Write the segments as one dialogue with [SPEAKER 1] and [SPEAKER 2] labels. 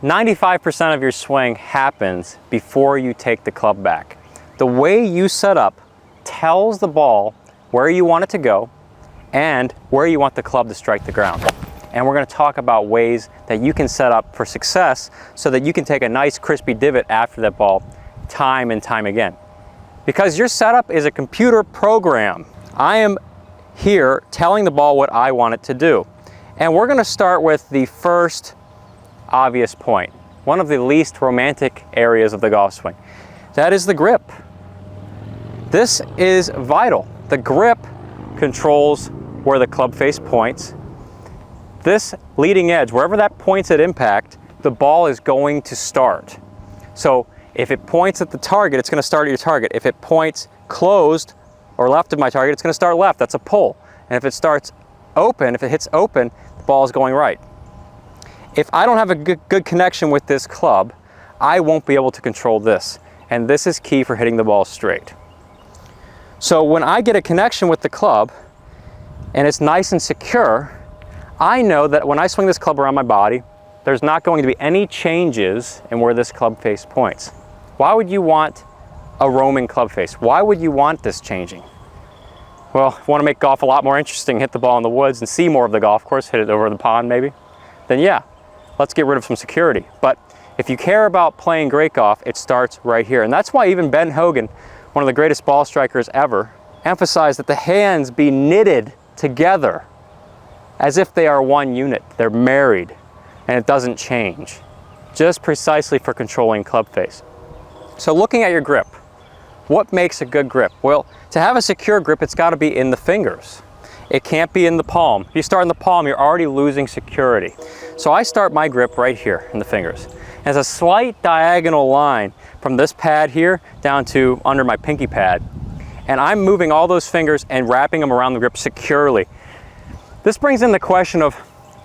[SPEAKER 1] 95% of your swing happens before you take the club back. The way you set up tells the ball where you want it to go and where you want the club to strike the ground. And we're going to talk about ways that you can set up for success so that you can take a nice crispy divot after that ball time and time again. Because your setup is a computer program. I am here telling the ball what I want it to do. And we're going to start with the first obvious point, one of the least romantic areas of the golf swing. That is the grip. This is vital. The grip controls where the club face points. This leading edge, wherever that points at impact, the ball is going to start. So if it points at the target, it's going to start at your target. If it points closed or left of my target, it's going to start left. That's a pull. And if it starts open, if it hits open, the ball is going right. If I don't have a good connection with this club, I won't be able to control this. And this is key for hitting the ball straight. So when I get a connection with the club and it's nice and secure, I know that when I swing this club around my body, there's not going to be any changes in where this club face points. Why would you want a roaming club face? Why would you want this changing? Well, if you want to make golf a lot more interesting, hit the ball in the woods and see more of the golf course, hit it over the pond maybe, then yeah, let's get rid of some security. But if you care about playing great golf, it starts right here. And that's why even Ben Hogan, one of the greatest ball strikers ever, emphasized that the hands be knitted together as if they are one unit. They're married and it doesn't change, just precisely for controlling club face. So looking at your grip, what makes a good grip? Well, to have a secure grip, it's got to be in the fingers. It can't be in the palm. If you start in the palm, you're already losing security. So I start my grip right here in the fingers. There's a slight diagonal line from this pad here down to under my pinky pad. And I'm moving all those fingers and wrapping them around the grip securely. This brings in the question of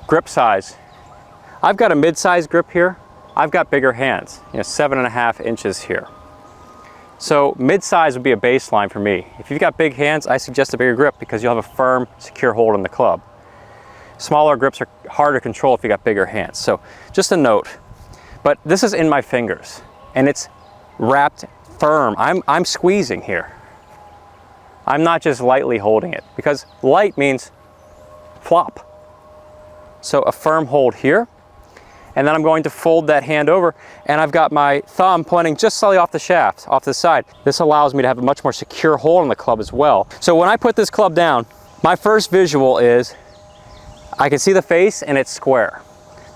[SPEAKER 1] grip size. I've got a mid-size grip here. I've got bigger hands, 7.5 inches here. So mid-size would be a baseline for me. If you've got big hands, I suggest a bigger grip because you'll have a firm, secure hold on the club. Smaller grips are harder to control if you got bigger hands. So just a note. But this is in my fingers and it's wrapped firm. I'm squeezing here. I'm not just lightly holding it because light means flop. So a firm hold here. And then I'm going to fold that hand over and I've got my thumb pointing just slightly off the shaft, off the side. This allows me to have a much more secure hold on the club as well. So when I put this club down, my first visual is I can see the face and it's square.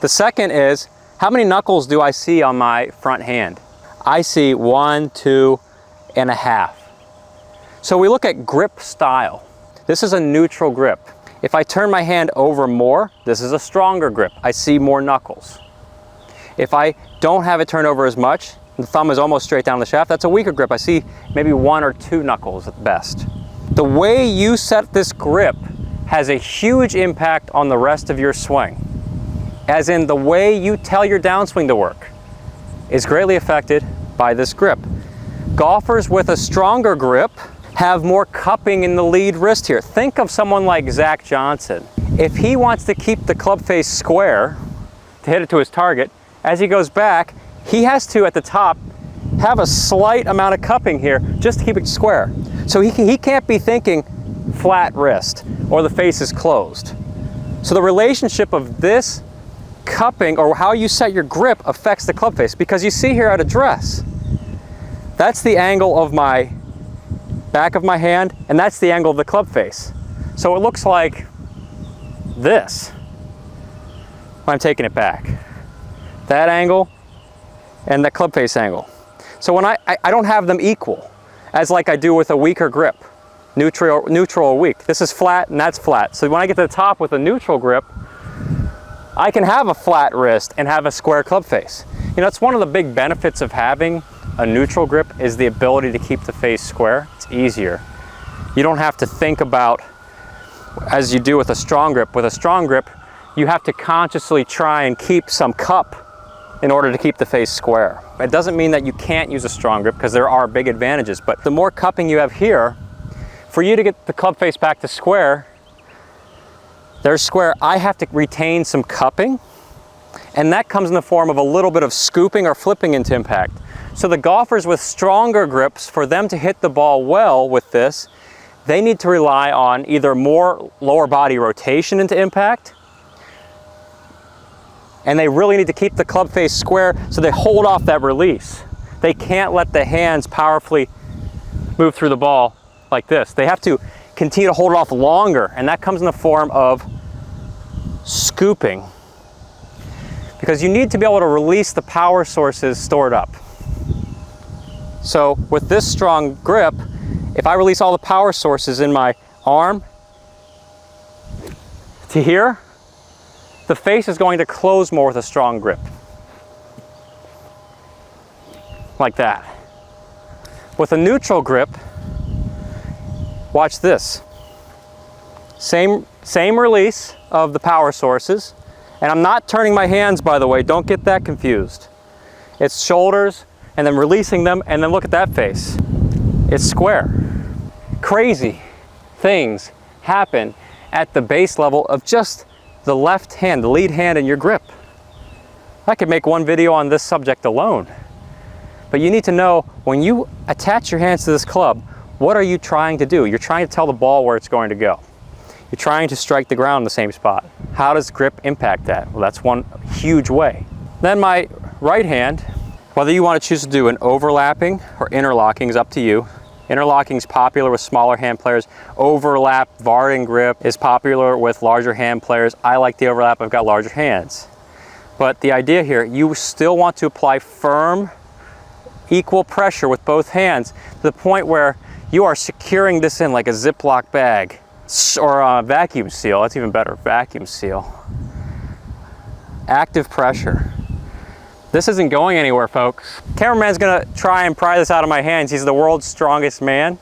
[SPEAKER 1] The second is, how many knuckles do I see on my front hand? I see 1, 2.5. So we look at grip style. This is a neutral grip. If I turn my hand over more, this is a stronger grip. I see more knuckles. If I don't have it turned over as much, the thumb is almost straight down the shaft, that's a weaker grip. I see maybe 1 or 2 knuckles at best. The way you set this grip has a huge impact on the rest of your swing. As in, the way you tell your downswing to work is greatly affected by this grip. Golfers with a stronger grip have more cupping in the lead wrist here. Think of someone like Zach Johnson. If he wants to keep the club face square to hit it to his target, as he goes back, he has to, at the top, have a slight amount of cupping here just to keep it square. So he can't be thinking flat wrist or the face is closed. So the relationship of this cupping or how you set your grip affects the club face, because you see here at address, that's the angle of my back of my hand and that's the angle of the club face. So it looks like this when I'm taking it back. That angle and the club face angle. So when I don't have them equal, as like I do with a weaker grip, neutral or weak. This is flat and that's flat. So when I get to the top with a neutral grip, I can have a flat wrist and have a square club face. It's one of the big benefits of having a neutral grip is the ability to keep the face square. It's easier. You don't have to think about, as you do with a strong grip. With a strong grip, you have to consciously try and keep some cup in order to keep the face square. It doesn't mean that you can't use a strong grip, because there are big advantages, but the more cupping you have here, for you to get the club face back to square, there's square, I have to retain some cupping, and that comes in the form of a little bit of scooping or flipping into impact. So the golfers with stronger grips, for them to hit the ball well with this, they need to rely on either more lower body rotation into impact, and they really need to keep the club face square so they hold off that release. They can't let the hands powerfully move through the ball like this. They have to continue to hold it off longer, and that comes in the form of scooping, because you need to be able to release the power sources stored up. So with this strong grip, if I release all the power sources in my arm to here, the face is going to close more with a strong grip. Like that. With a neutral grip, watch this. Same release of the power sources. And I'm not turning my hands, by the way, don't get that confused. It's shoulders, and then releasing them, and then look at that face. It's square. Crazy things happen at the base level of just the left hand, the lead hand in your grip. I could make one video on this subject alone. But you need to know, when you attach your hands to this club, what are you trying to do? You're trying to tell the ball where it's going to go. You're trying to strike the ground in the same spot. How does grip impact that? Well, that's one huge way. Then my right hand, whether you want to choose to do an overlapping or interlocking is up to you. Interlocking is popular with smaller hand players. Overlap, Varden grip is popular with larger hand players. I like the overlap, I've got larger hands. But the idea here, you still want to apply firm, equal pressure with both hands to the point where you are securing this in like a Ziploc bag. Or a vacuum seal, that's even better, vacuum seal. Active pressure. This isn't going anywhere, folks. Cameraman's gonna try and pry this out of my hands. He's the world's strongest man.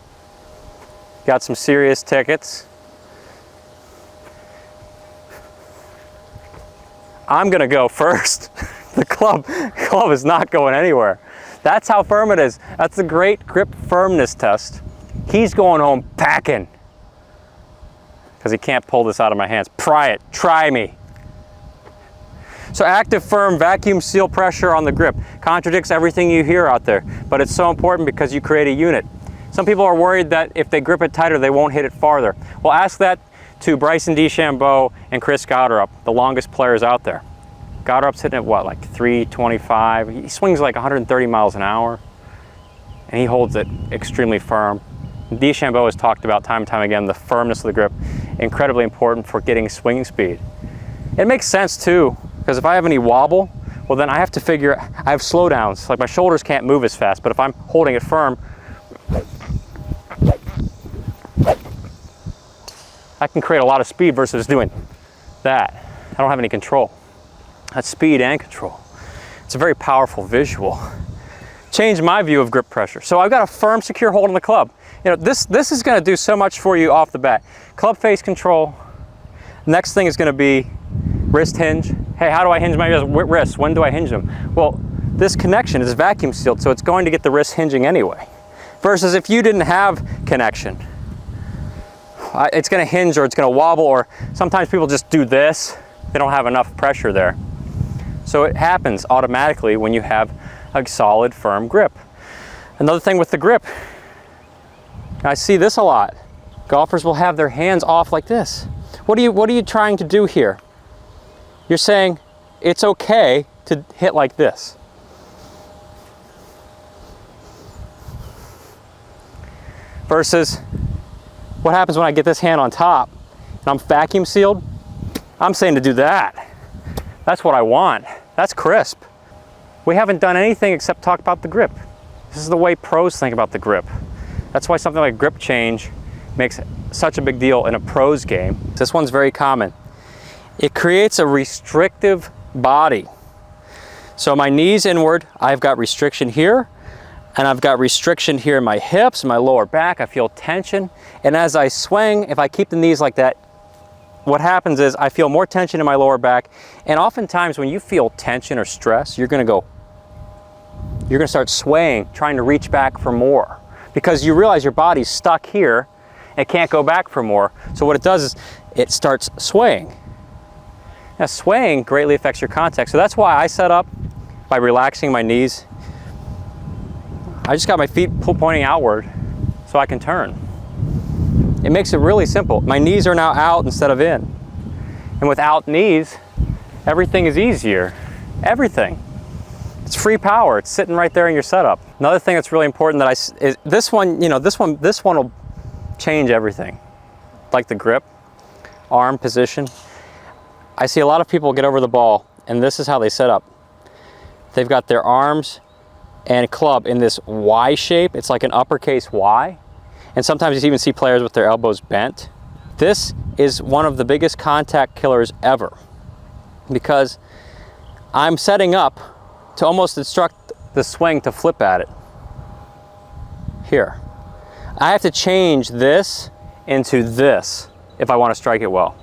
[SPEAKER 1] Got some serious tickets. I'm gonna go first. The club is not going anywhere. That's how firm it is. That's the great grip firmness test. He's going home packing, because he can't pull this out of my hands. Pry it, try me. So active, firm, vacuum seal pressure on the grip contradicts everything you hear out there, but it's so important because you create a unit. Some people are worried that if they grip it tighter, they won't hit it farther. Well, ask that to Bryson DeChambeau and Chris Gotterup, the longest players out there. Gotterup's hitting at what, like 325? He swings like 130 miles an hour, and he holds it extremely firm. DeChambeau has talked about time and time again the firmness of the grip, incredibly important for getting swing speed. It makes sense too, because if I have any wobble, well then I have to figure, I have slowdowns, like my shoulders can't move as fast, but if I'm holding it firm, I can create a lot of speed versus doing that. I don't have any control. That's speed and control. It's a very powerful visual. Changed my view of grip pressure. So I've got a firm, secure hold on the club. You know, this is going to do so much for you off the bat. Club face control. Next thing is going to be wrist hinge. Hey, how do I hinge my wrists? When do I hinge them? Well, this connection is vacuum sealed, so it's going to get the wrist hinging anyway. Versus if you didn't have connection, it's going to hinge or it's going to wobble, or sometimes people just do this. They don't have enough pressure there. So it happens automatically when you have a solid, firm grip. Another thing with the grip, I see this a lot. Golfers will have their hands off like this. What are you trying to do here? You're saying it's okay to hit like this. Versus what happens when I get this hand on top and I'm vacuum sealed? I'm saying to do that. That's what I want. That's crisp. We haven't done anything except talk about the grip. This is the way pros think about the grip. That's why something like grip change makes such a big deal in a pros game. This one's very common. It creates a restrictive body. So my knees inward, I've got restriction here, and I've got restriction here in my hips, my lower back. I feel tension. And as I swing, if I keep the knees like that, what happens is I feel more tension in my lower back. And oftentimes when you feel tension or stress, you're gonna start swaying, trying to reach back for more, because you realize your body's stuck here and it can't go back for more. So what it does is it starts swaying. Now, swaying greatly affects your contact, so that's why I set up by relaxing my knees. I just got my feet pointing outward so I can turn. It makes it really simple. My knees are now out instead of in. And without knees, everything is easier. Everything. It's free power. It's sitting right there in your setup. Another thing that's really important that is this one, you know, this one will change everything. Like the grip, arm position. I see a lot of people get over the ball, and this is how they set up. They've got their arms and club in this Y shape. It's like an uppercase Y. And sometimes you even see players with their elbows bent. This is one of the biggest contact killers ever, because I'm setting up to almost instruct the swing to flip at it. Here. I have to change this into this if I want to strike it well.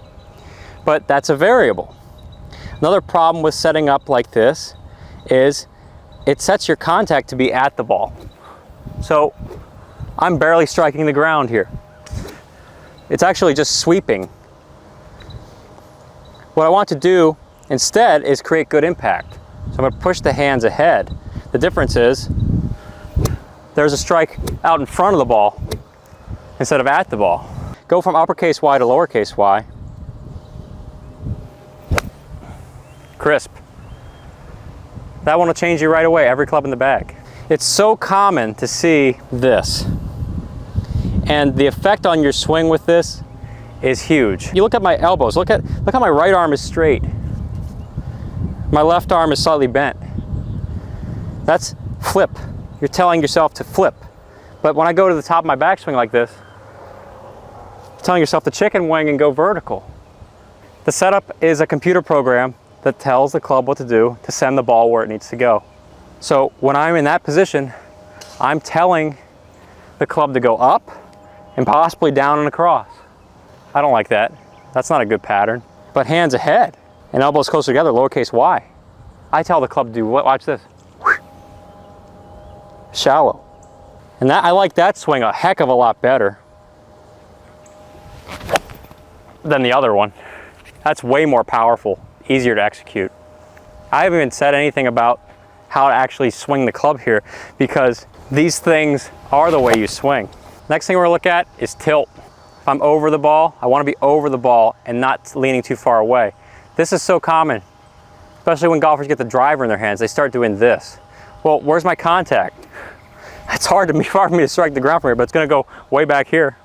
[SPEAKER 1] But that's a variable. Another problem with setting up like this is it sets your contact to be at the ball. So I'm barely striking the ground here. It's actually just sweeping. What I want to do instead is create good impact. So I'm going to push the hands ahead. The difference is there's a strike out in front of the ball instead of at the ball. Go from uppercase Y to lowercase y. Crisp. That one will change you right away, every club in the bag. It's so common to see this. And the effect on your swing with this is huge. You look at my elbows, look how my right arm is straight. My left arm is slightly bent. That's flip. You're telling yourself to flip. But when I go to the top of my backswing like this, you're telling yourself to chicken wing and go vertical. The setup is a computer program that tells the club what to do to send the ball where it needs to go. So when I'm in that position, I'm telling the club to go up and possibly down and across. I don't like that. That's not a good pattern. But hands ahead and elbows close together, lowercase y. I tell the club to do what? Watch this. Shallow. And I like that swing a heck of a lot better than the other one. That's way more powerful, easier to execute. I haven't even said anything about how to actually swing the club here, because these things are the way you swing. Next thing we're gonna look at is tilt. If I'm over the ball, I wanna be over the ball and not leaning too far away. This is so common, especially when golfers get the driver in their hands. They start doing this. Well, where's my contact? It's hard for me to strike the ground from here, but it's gonna go way back here.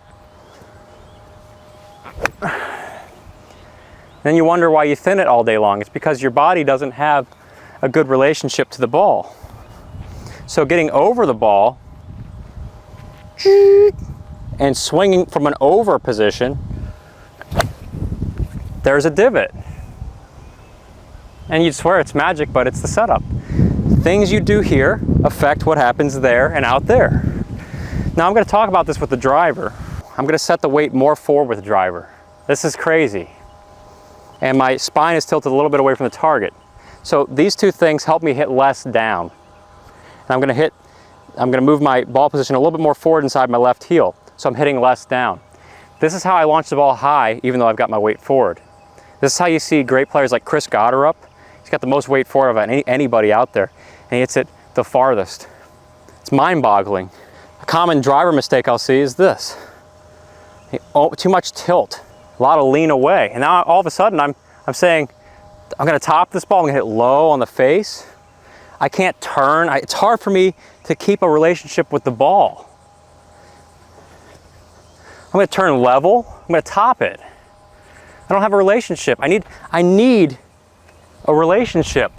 [SPEAKER 1] Then you wonder why you thin it all day long. It's because your body doesn't have a good relationship to the ball. So getting over the ball and swinging from an over position, there's a divot. And you'd swear it's magic, but it's the setup. Things you do here affect what happens there and out there. Now I'm going to talk about this with the driver. I'm going to set the weight more forward with the driver. This is crazy. And my spine is tilted a little bit away from the target. So these two things help me hit less down. And I'm going to move my ball position a little bit more forward inside my left heel. So I'm hitting less down. This is how I launch the ball high, even though I've got my weight forward. This is how you see great players like Chris Gotterup. He's got the most weight forward of anybody out there, and he hits it the farthest. It's mind-boggling. A common driver mistake I'll see is this. Too much tilt, a lot of lean away. And now all of a sudden I'm saying, I'm gonna top this ball, I'm gonna hit low on the face. I can't turn. It's hard for me to keep a relationship with the ball. I'm gonna turn level, I'm gonna top it. I don't have a relationship. I need a relationship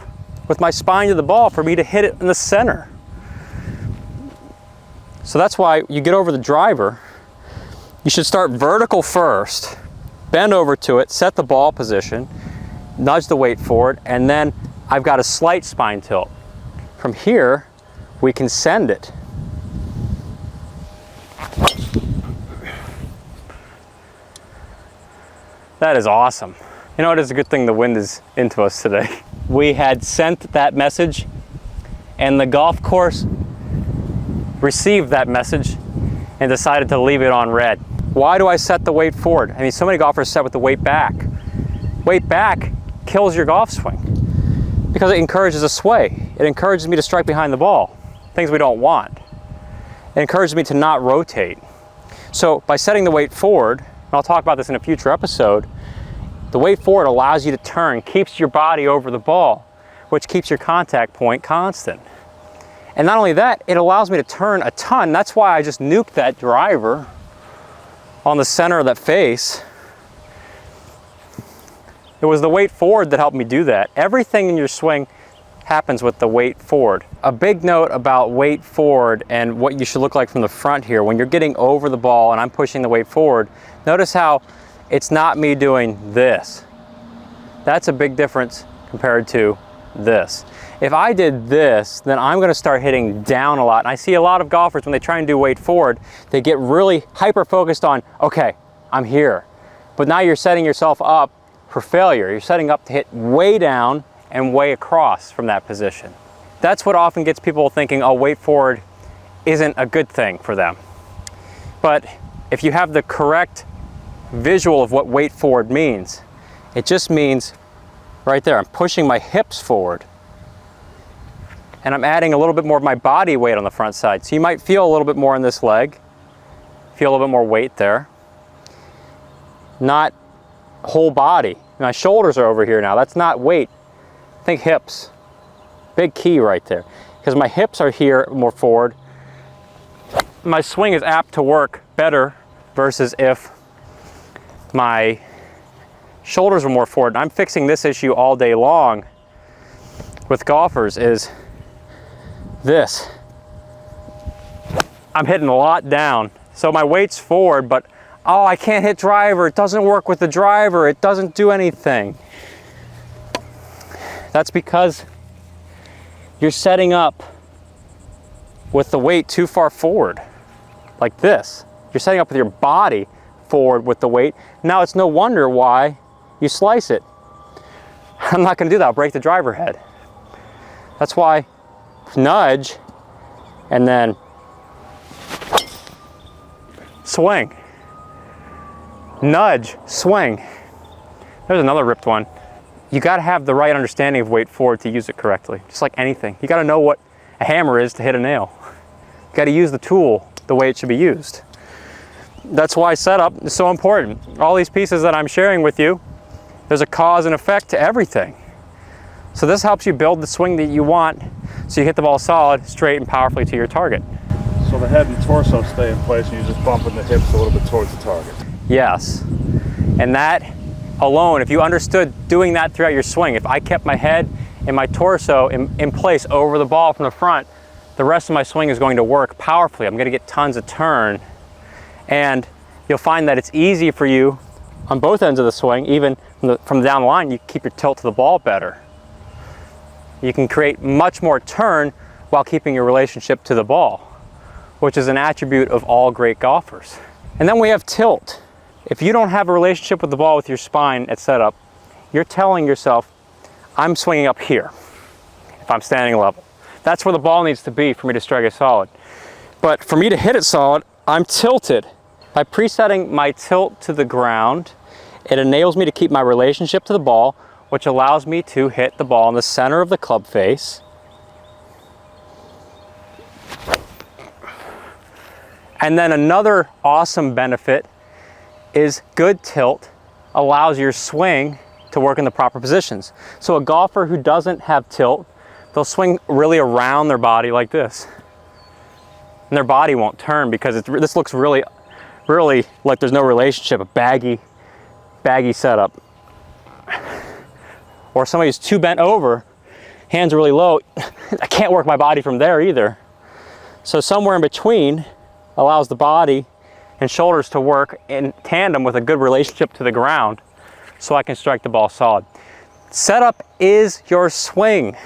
[SPEAKER 1] with my spine to the ball for me to hit it in the center. So that's why you get over the driver, you should start vertical first, bend over to it, set the ball position, nudge the weight forward, and then I've got a slight spine tilt. From here, we can send it. That is awesome. You know, it is a good thing the wind is into us today. We had sent that message, and the golf course received that message and decided to leave it on red. Why do I set the weight forward? I mean, so many golfers set with the weight back. Weight back kills your golf swing because it encourages a sway. It encourages me to strike behind the ball, things we don't want. It encourages me to not rotate. So by setting the weight forward, and I'll talk about this in a future episode, the weight forward allows you to turn, keeps your body over the ball, which keeps your contact point constant. And not only that, it allows me to turn a ton. That's why I just nuked that driver on the center of that face. It was the weight forward that helped me do that. Everything in your swing happens with the weight forward. A big note about weight forward and what you should look like from the front here. When you're getting over the ball and I'm pushing the weight forward, notice how it's not me doing this. That's a big difference compared to this. If I did this, then I'm gonna start hitting down a lot. And I see a lot of golfers, when they try and do weight forward, they get really hyper-focused on, okay, I'm here. But now you're setting yourself up for failure. You're setting up to hit way down and way across from that position. That's what often gets people thinking, oh, weight forward isn't a good thing for them. But if you have the correct visual of what weight forward means, it just means right there, I'm pushing my hips forward and I'm adding a little bit more of my body weight on the front side. So you might feel a little bit more in this leg, feel a little bit more weight there. Not whole body. My shoulders are over here now. That's not weight. Think hips. Big key right there. Because my hips are here more forward. My swing is apt to work better versus if my shoulders were more forward. And I'm fixing this issue all day long with golfers is this. I'm hitting a lot down. So my weight's forward, but oh, I can't hit driver. It doesn't work with the driver. It doesn't do anything. That's because you're setting up with the weight too far forward, like this. You're setting up with your body forward with the weight. Now it's no wonder why you slice it. I'm not gonna do that, I'll break the driver head. That's why nudge and then swing. Nudge, swing. There's another ripped one. You gotta have the right understanding of weight forward to use it correctly, just like anything. You gotta know what a hammer is to hit a nail. You gotta use the tool the way it should be used. That's why setup is so important. All these pieces that I'm sharing with you, there's a cause and effect to everything. So this helps you build the swing that you want so you hit the ball solid, straight, and powerfully to your target.
[SPEAKER 2] So the head and torso stay in place and you're just bumping the hips a little bit towards the target.
[SPEAKER 1] Yes, and that alone, if you understood doing that throughout your swing, if I kept my head and my torso in place over the ball from the front, the rest of my swing is going to work powerfully. I'm gonna get tons of turn, and you'll find that it's easy for you on both ends of the swing, even from down the line, you keep your tilt to the ball better. You can create much more turn while keeping your relationship to the ball, which is an attribute of all great golfers. And then we have tilt. If you don't have a relationship with the ball with your spine at setup, you're telling yourself, I'm swinging up here if I'm standing level. That's where the ball needs to be for me to strike it solid. But for me to hit it solid, I'm tilted. By presetting my tilt to the ground, it enables me to keep my relationship to the ball, which allows me to hit the ball in the center of the club face. And then another awesome benefit is good tilt allows your swing to work in the proper positions. So a golfer who doesn't have tilt, they'll swing really around their body like this. And their body won't turn because this looks really like there's no relationship, a baggy setup. Or somebody who's too bent over, hands are really low, I can't work my body from there either. So somewhere in between allows the body and shoulders to work in tandem with a good relationship to the ground so I can strike the ball solid. Setup is your swing.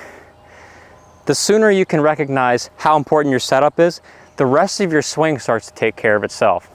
[SPEAKER 1] The sooner you can recognize how important your setup is, the rest of your swing starts to take care of itself.